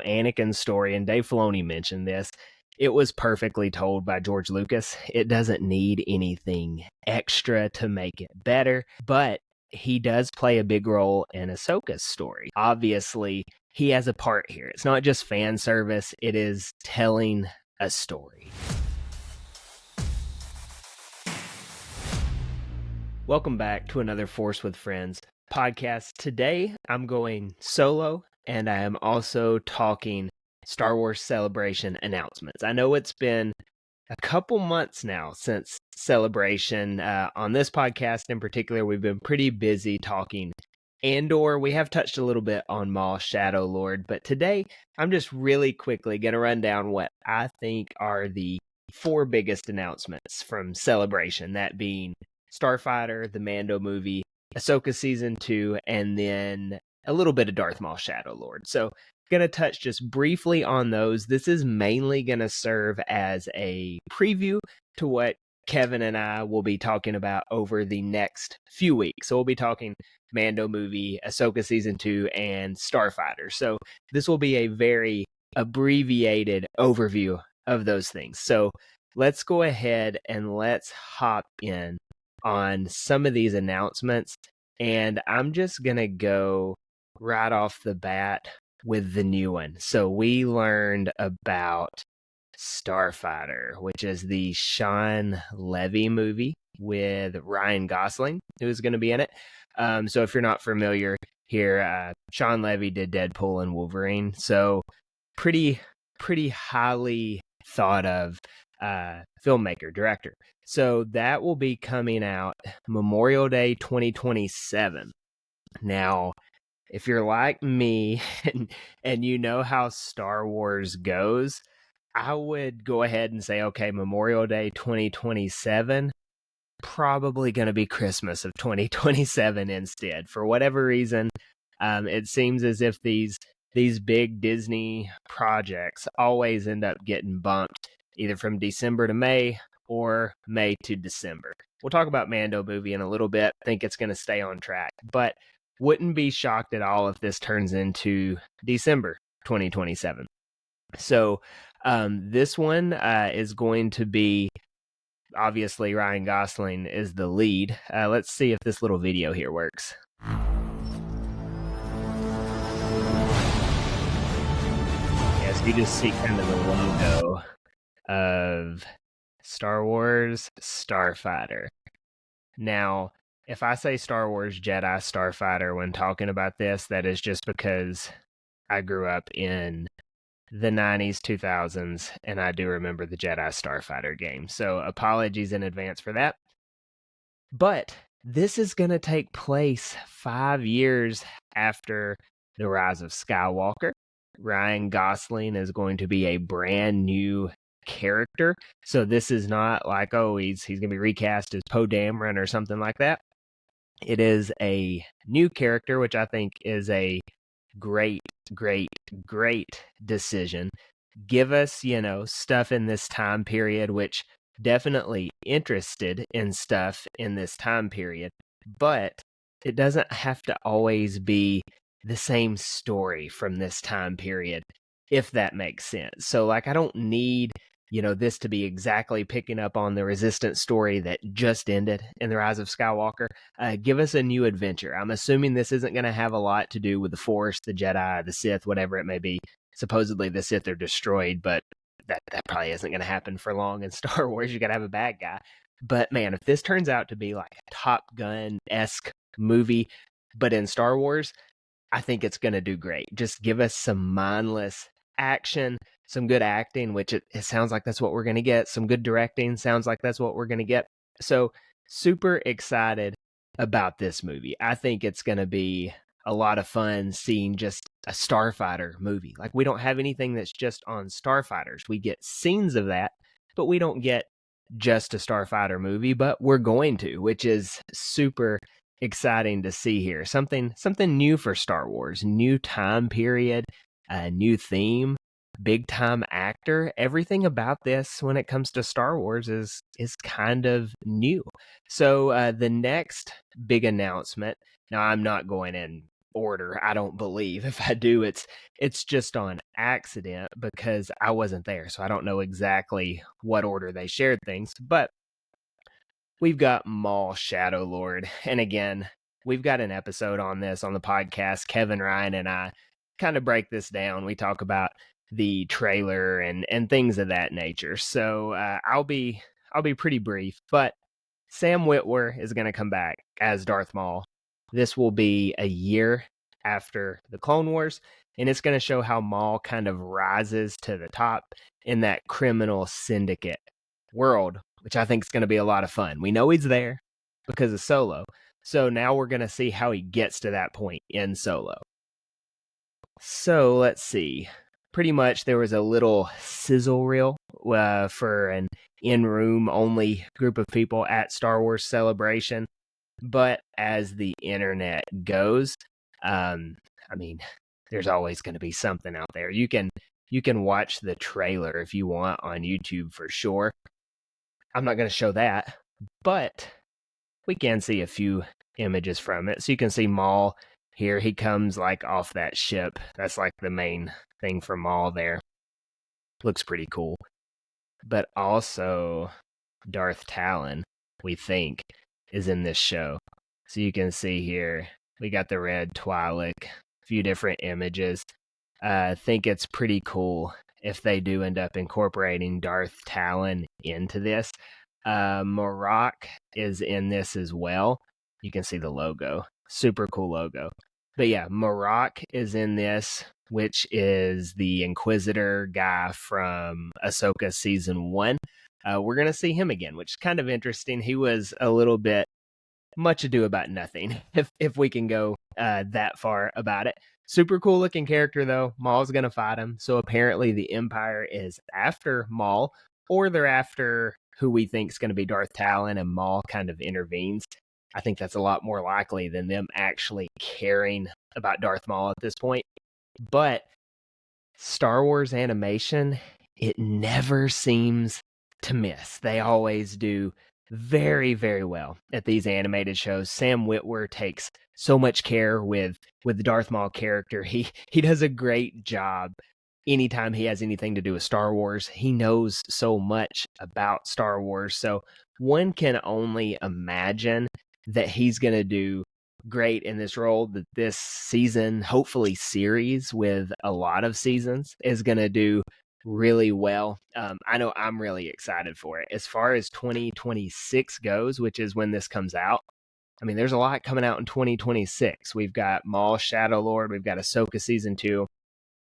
Anakin's story, and Dave Filoni mentioned this, it was perfectly told by George Lucas. It doesn't need anything extra to make it better, but he does play a big role in Ahsoka's story. Obviously, he has a part here. It's not just fan service, it is telling a story. Welcome back to another Force with Friends podcast. Today, I'm going solo, and I am also talking Star Wars Celebration announcements. I know it's been a couple months now since Celebration. On this podcast in particular, we've been pretty busy talking Andor. We have touched a little bit on Maul, Shadow Lord, but today I'm just really quickly going to run down what I think are the 4 biggest announcements from Celebration, that being Starfighter, the Mando movie, Ahsoka Season 2, and then a little bit of Darth Maul, Shadow Lord. So going to touch just briefly on those. This is mainly going to serve as a preview to what Kevin and I will be talking about over the next few weeks. So we'll be talking Mando movie, Ahsoka Season 2, and Starfighter. So this will be a very abbreviated overview of those things. So let's go ahead and let's hop in on some of these announcements. And I'm just going to go right off the bat with the new one. So we learned about Starfighter, which is the Sean Levy movie with Ryan Gosling, who is going to be in it. So if you're not familiar here, Sean Levy did Deadpool and Wolverine. So pretty highly thought of filmmaker, director. So that will be coming out Memorial Day 2027. Now, if you're like me and you know how Star Wars goes, I would go ahead and say, okay, Memorial Day 2027, probably going to be Christmas of 2027 instead. For whatever reason, it seems as if these big Disney projects always end up getting bumped either from December to May or May to December. We'll talk about Mando movie in a little bit. I think it's going to stay on track, but wouldn't be shocked at all if this turns into December 2027. So this one is going to be, obviously, Ryan Gosling is the lead. Let's see if this little video here works. Yes, you just see kind of the logo of Star Wars Starfighter. Now, if I say Star Wars Jedi Starfighter when talking about this, that is just because I grew up in the 90s, 2000s, and I do remember the Jedi Starfighter game. So apologies in advance for that. But this is going to take place 5 years after The Rise of Skywalker. Ryan Gosling is going to be a brand new character. So this is not like, oh, he's going to be recast as Poe Dameron or something like that. It is a new character, which I think is a great decision. Give us, stuff in this time period, which definitely interested in stuff in this time period, but it doesn't have to always be the same story from this time period, if that makes sense. So I don't need this to be exactly picking up on the Resistance story that just ended in The Rise of Skywalker. Give us a new adventure. I'm assuming this isn't going to have a lot to do with the Force, the Jedi, the Sith, whatever it may be. Supposedly the Sith are destroyed, but that probably isn't going to happen for long in Star Wars. You got to have a bad guy. But man, if this turns out to be like a Top Gun-esque movie, but in Star Wars, I think it's going to do great. Just give us some mindless action, some good acting, which it sounds like that's what we're going to get. Some good directing sounds like that's what we're going to get. So super excited about this movie. I think it's going to be a lot of fun seeing just a Starfighter movie. We don't have anything that's just on Starfighters. We get scenes of that, but we don't get just a Starfighter movie, but we're going to, which is super exciting to see here. Something new for Star Wars, new time period, a new theme, big time actor. Everything about this when it comes to Star Wars is kind of new. So the next big announcement, now I'm not going in order, I don't believe. If I do, it's just on accident because I wasn't there, so I don't know exactly what order they shared things. But we've got Maul Shadow Lord, and again, we've got an episode on this on the podcast. Kevin Ryan and I kind of break this down. We talk about the trailer and things of that nature. So I'll be pretty brief, but Sam Witwer is going to come back as Darth Maul. This will be a year after the Clone Wars, and it's going to show how Maul kind of rises to the top in that criminal syndicate world, which I think is going to be a lot of fun. We know he's there because of Solo, so now we're going to see how he gets to that point in Solo. So let's see. Pretty much there was a little sizzle reel for an in-room only group of people at Star Wars Celebration. But as the internet goes, I mean, there's always going to be something out there. You can watch the trailer if you want on YouTube for sure. I'm not going to show that, but we can see a few images from it. So you can see Maul here. He comes like off that ship. That's like the main thing for Maul there. Looks pretty cool. But also Darth Talon, we think, is in this show. So you can see here, we got the red Twi'lek, a few different images. I think it's pretty cool if they do end up incorporating Darth Talon into this. Marok is in this as well. You can see the logo. Super cool logo. But yeah, Marok is in this, which is the Inquisitor guy from Ahsoka Season 1. We're going to see him again, which is kind of interesting. He was a little bit much ado about nothing, if we can go that far about it. Super cool looking character, though. Maul's going to fight him. So apparently the Empire is after Maul, or they're after who we think is going to be Darth Talon, and Maul kind of intervenes. I think that's a lot more likely than them actually caring about Darth Maul at this point. But Star Wars animation, it never seems to miss. They always do very, very well at these animated shows. Sam Witwer takes so much care with the Darth Maul character. He does a great job anytime he has anything to do with Star Wars. He knows so much about Star Wars. So one can only imagine that he's going to do great in this role, that this season, hopefully series with a lot of seasons, is going to do really well. I know I'm really excited for it. As far as 2026 goes, which is when this comes out, I mean, there's a lot coming out in 2026. We've got Maul Shadow Lord, we've got Ahsoka Season 2,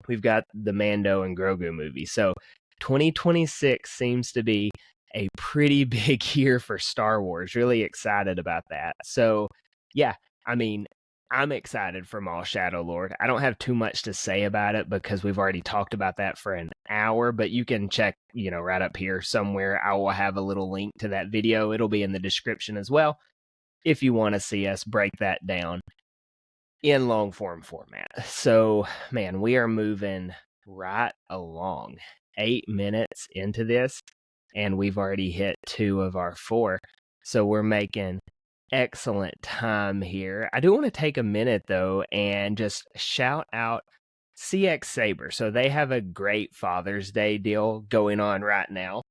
we've got the Mando and Grogu movie. So 2026 seems to be a pretty big year for Star Wars. Really excited about that. So yeah, I mean, I'm excited for Maul Shadow Lord. I don't have too much to say about it because we've already talked about that for an hour, but you can check, right up here somewhere. I will have a little link to that video. It'll be in the description as well if you want to see us break that down in long form format. So, man, we are moving right along. 8 minutes into this, and we've already hit 2 of our 4. So we're making excellent time here. I do want to take a minute, though, and just shout out CXSaber. So they have a great Father's Day deal going on right now.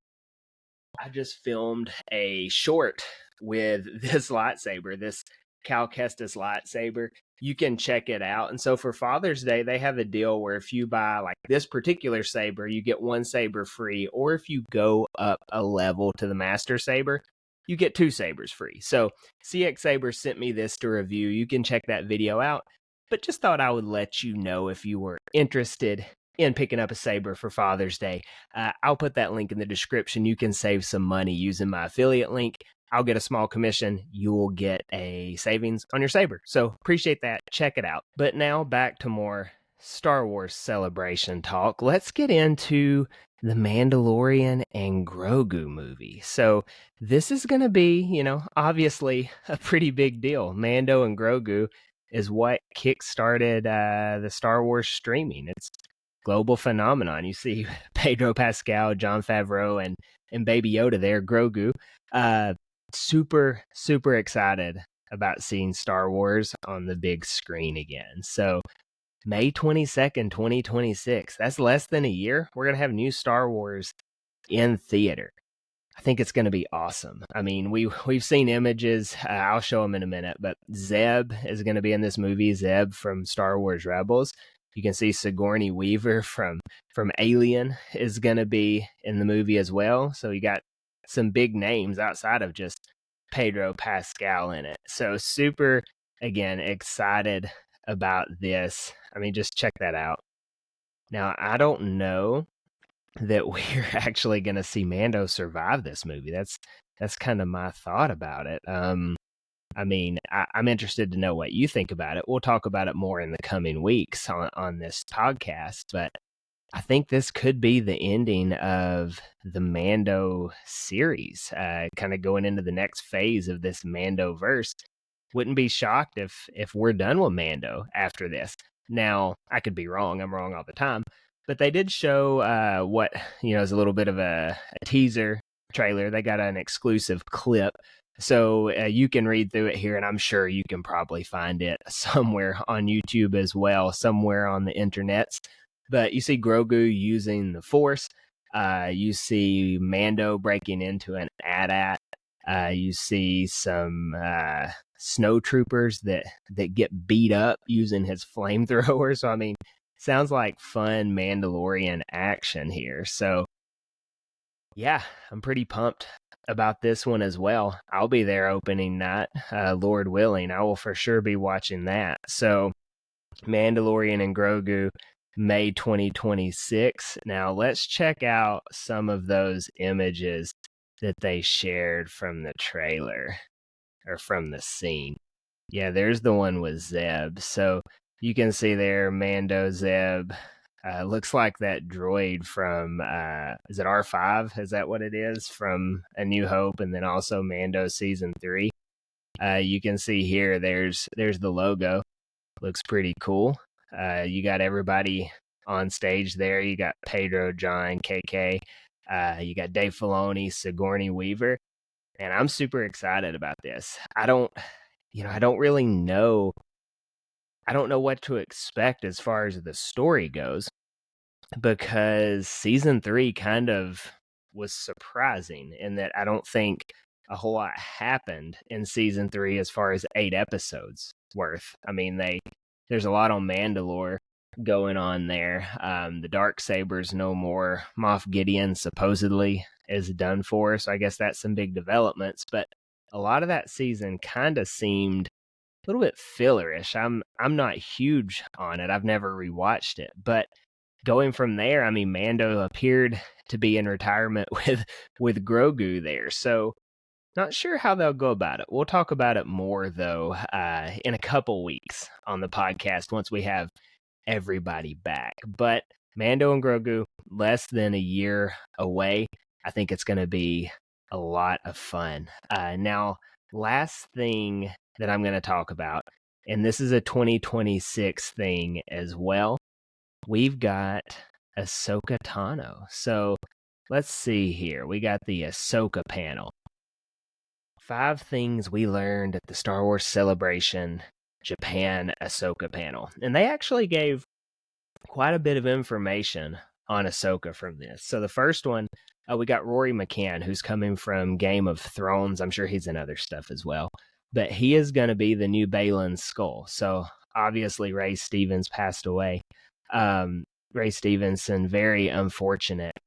I just filmed a short with this lightsaber, this Cal Kestis lightsaber. You can check it out. And so for Father's Day, they have a deal where if you buy like this particular saber, you get 1 saber free. Or if you go up a level to the Master Saber, you get 2 sabers free. So CXSaber sent me this to review. You can check that video out. But just thought I would let you know if you were interested in picking up a saber for Father's Day. I'll put that link in the description. You can save some money using my affiliate link. I'll get a small commission. You will get a savings on your saber. So appreciate that. Check it out. But now back to more Star Wars Celebration talk. Let's get into the Mandalorian and Grogu movie. So this is going to be, obviously a pretty big deal. Mando and Grogu is what kickstarted the Star Wars streaming. It's global phenomenon. You see Pedro Pascal, Jon Favreau, and Baby Yoda there, Grogu. Super, super excited about seeing Star Wars on the big screen again. So May 22nd, 2026. That's less than a year. We're going to have new Star Wars in theater. I think it's going to be awesome. I mean, we've seen images. I'll show them in a minute, but Zeb is going to be in this movie. Zeb from Star Wars Rebels. You can see Sigourney Weaver from Alien is going to be in the movie as well. So you got some big names outside of just Pedro Pascal in it. So super, again, excited about this. I mean, just check that out. Now, I don't know that we're actually going to see Mando survive this movie. That's kind of my thought about it. I mean, I'm interested to know what you think about it. We'll talk about it more in the coming weeks on this podcast, but I think this could be the ending of the Mando series, kind of going into the next phase of this Mando verse. Wouldn't be shocked if we're done with Mando after this. Now, I could be wrong. I'm wrong all the time. But they did show what, is a little bit of a teaser trailer. They got an exclusive clip. So you can read through it here, and I'm sure you can probably find it somewhere on YouTube as well, somewhere on the internets. But you see Grogu using the Force. You see Mando breaking into an AT-AT. You see some snow troopers that get beat up using his flamethrower. So, I mean, sounds like fun Mandalorian action here. So, yeah, I'm pretty pumped about this one as well. I'll be there opening night, Lord willing. I will for sure be watching that. So, Mandalorian and Grogu, May 2026. Now, let's check out some of those images that they shared from the trailer or from the scene. Yeah, there's the one with Zeb. So you can see there Mando, Zeb. Looks like that droid from, is it R5? Is that what it is? From A New Hope, and then also Mando Season 3. You can see here, there's the logo. Looks pretty cool. You got everybody on stage there. You got Pedro, John, KK. You got Dave Filoni, Sigourney Weaver, and I'm super excited about this. I don't really know. I don't know what to expect as far as the story goes, because season 3 kind of was surprising in that I don't think a whole lot happened in season 3 as far as 8 episodes worth. I mean, there's a lot on Mandalore going on there. The Darksabers no more. Moff Gideon supposedly is done for, so I guess that's some big developments. But a lot of that season kind of seemed a little bit fillerish. I'm not huge on it. I've never rewatched it, but going from there, I mean, Mando appeared to be in retirement with Grogu there, so not sure how they'll go about it. We'll talk about it more, though, in a couple weeks on the podcast once we have everybody back. But Mando and Grogu, less than a year away. I think it's going to be a lot of fun. Now, last thing that I'm going to talk about, and this is a 2026 thing as well. We've got Ahsoka Tano. So let's see here. We got the Ahsoka panel. 5 things we learned at the Star Wars Celebration Japan Ahsoka panel. And they actually gave quite a bit of information on Ahsoka from this. So the first one, we got Rory McCann, who's coming from Game of Thrones. I'm sure he's in other stuff as well. But he is going to be the new Baylan Skoll. So obviously Ray Stevens passed away. Ray Stevenson, very unfortunate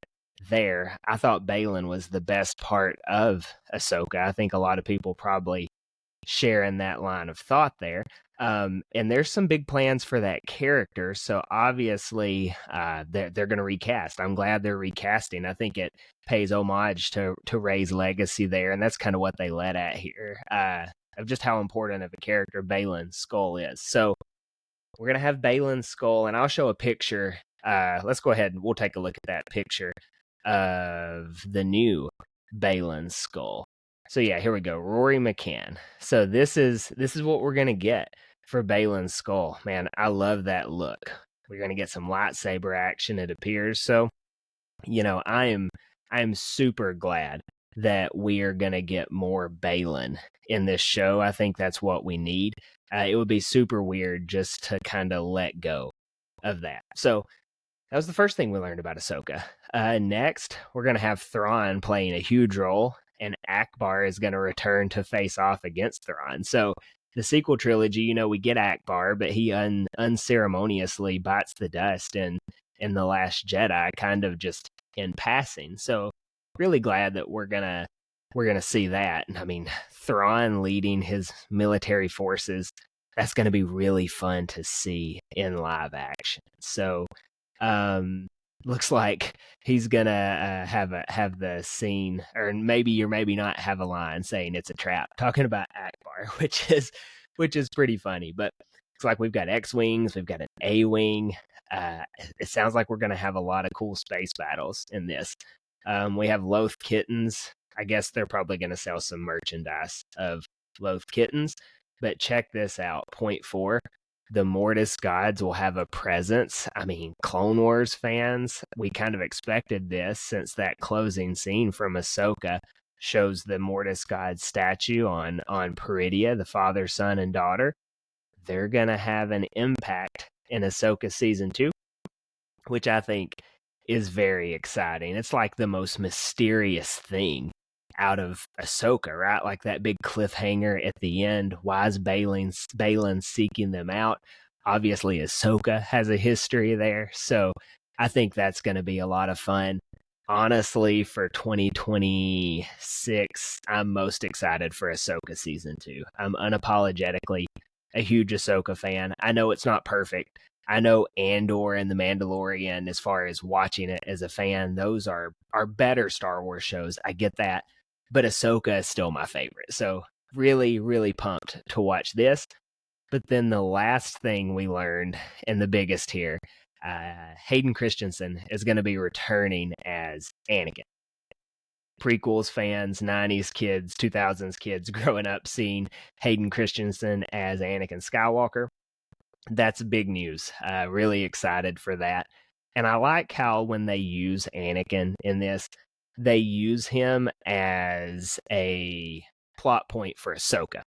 there. I thought Baylan was the best part of Ahsoka. I think a lot of people probably share in that line of thought there. And there's some big plans for that character. So obviously, they're going to recast. I'm glad they're recasting. I think it pays homage to Rey's legacy there. And that's kind of what they led at here, of just how important of a character Baylan Skoll is. So we're going to have Baylan Skoll, and I'll show a picture. Let's go ahead and we'll take a look at that picture of the new Baylan Skoll. So yeah, here we go. Rory McCann. So this is what we're gonna get for Baylan Skoll. Man, I love that look. We're gonna get some lightsaber action, it appears. So, I am super glad that we are going to get more Balin in this show. I think that's what we need. It would be super weird just to kind of let go of that. So that was the first thing we learned about Ahsoka. Next, we're going to have Thrawn playing a huge role, and Akbar is going to return to face off against Thrawn. So the sequel trilogy, we get Akbar, but he unceremoniously bites the dust in The Last Jedi, kind of just in passing. So really glad that we're gonna see that. I mean, Thrawn leading his military forces, that's gonna be really fun to see in live action. So looks like he's gonna have the scene, or maybe not have a line saying it's a trap, talking about Akbar, which is pretty funny. But it's like we've got X-wings, we've got an A-wing. It sounds like we're gonna have a lot of cool space battles in this. We have Loth Kittens. I guess they're probably going to sell some merchandise of Loth Kittens. But check this out. Point 4. The Mortis gods will have a presence. I mean, Clone Wars fans, we kind of expected this, since that closing scene from Ahsoka shows the Mortis god statue on Peridia, the father, son, and daughter. They're going to have an impact in Ahsoka Season 2, which I think is very exciting. It's like the most mysterious thing out of Ahsoka, right? Like that big cliffhanger at the end. Why is Balin seeking them out? Obviously, Ahsoka has a history there. So I think that's going to be a lot of fun. Honestly, for 2026, I'm most excited for Ahsoka Season 2. I'm unapologetically a huge Ahsoka fan. I know it's not perfect. I know Andor and The Mandalorian, as far as watching it as a fan, those are better Star Wars shows. I get that. But Ahsoka is still my favorite. So really, really pumped to watch this. But then the last thing we learned, and the biggest here, Hayden Christensen is going to be returning as Anakin. Prequels fans, 90s kids, 2000s kids growing up seeing Hayden Christensen as Anakin Skywalker. That's big news. Really excited for that. And I like how when they use Anakin in this, they use him as a plot point for Ahsoka.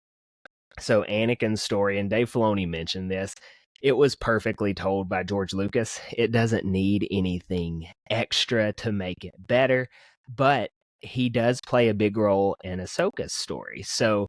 So Anakin's story, and Dave Filoni mentioned this, it was perfectly told by George Lucas. It doesn't need anything extra to make it better, but he does play a big role in Ahsoka's story. So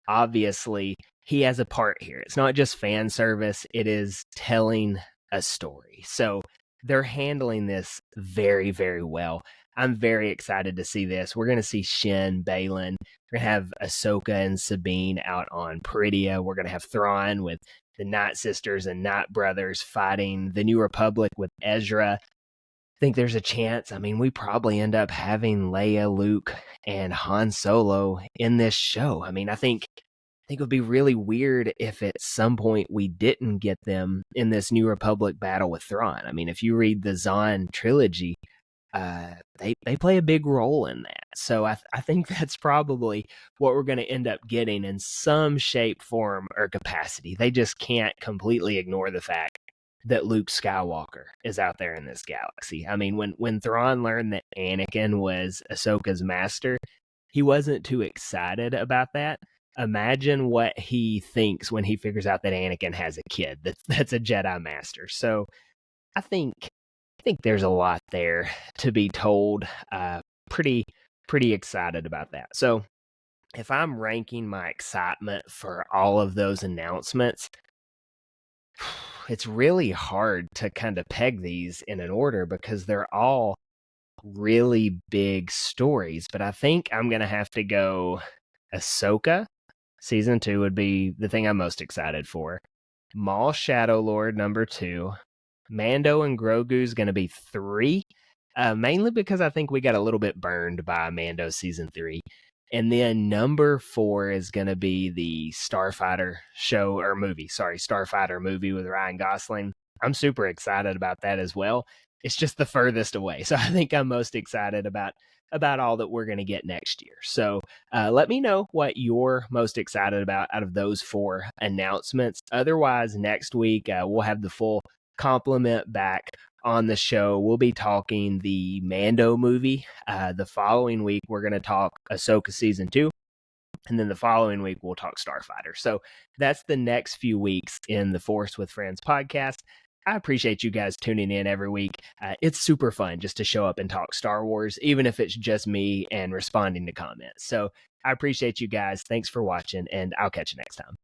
obviously, he has a part here. It's not just fan service, it is telling a story. So they're handling this very, very well. I'm very excited to see this. We're going to see Shin, Balin. We're going to have Ahsoka and Sabine out on Peridia. We're going to have Thrawn with the Night Sisters and Night Brothers fighting the New Republic with Ezra. I think there's a chance. I mean, we probably end up having Leia, Luke, and Han Solo in this show. I mean, I think it would be really weird if at some point we didn't get them in this New Republic battle with Thrawn. I mean, if you read the Zahn trilogy, they play a big role in that. So I think that's probably what we're going to end up getting in some shape, form, or capacity. They just can't completely ignore the fact that Luke Skywalker is out there in this galaxy. I mean, when Thrawn learned that Anakin was Ahsoka's master, he wasn't too excited about that. Imagine what he thinks when he figures out that Anakin has a kid that's a Jedi master. So I think there's a lot there to be told. Pretty excited about that. So if I'm ranking my excitement for all of those announcements, it's really hard to kind of peg these in an order because they're all really big stories. But I think I'm going to have to go Ahsoka. Season 2 would be the thing I'm most excited for. Maul Shadow Lord number 2. Mando and Grogu is going to be 3. Mainly because I think we got a little bit burned by Mando Season 3. And then number 4 is going to be the Starfighter movie with Ryan Gosling. I'm super excited about that as well. It's just the furthest away. So I think I'm most excited about all that we're going to get next year. So let me know what you're most excited about out of those 4 announcements. Otherwise, next week, we'll have the full complement back on the show, we'll be talking the Mando movie. The following week, we're going to talk Ahsoka Season 2. And then the following week, we'll talk Starfighter. So that's the next few weeks in the Force with Friends podcast. I appreciate you guys tuning in every week. It's super fun just to show up and talk Star Wars, even if it's just me and responding to comments. So I appreciate you guys. Thanks for watching, and I'll catch you next time.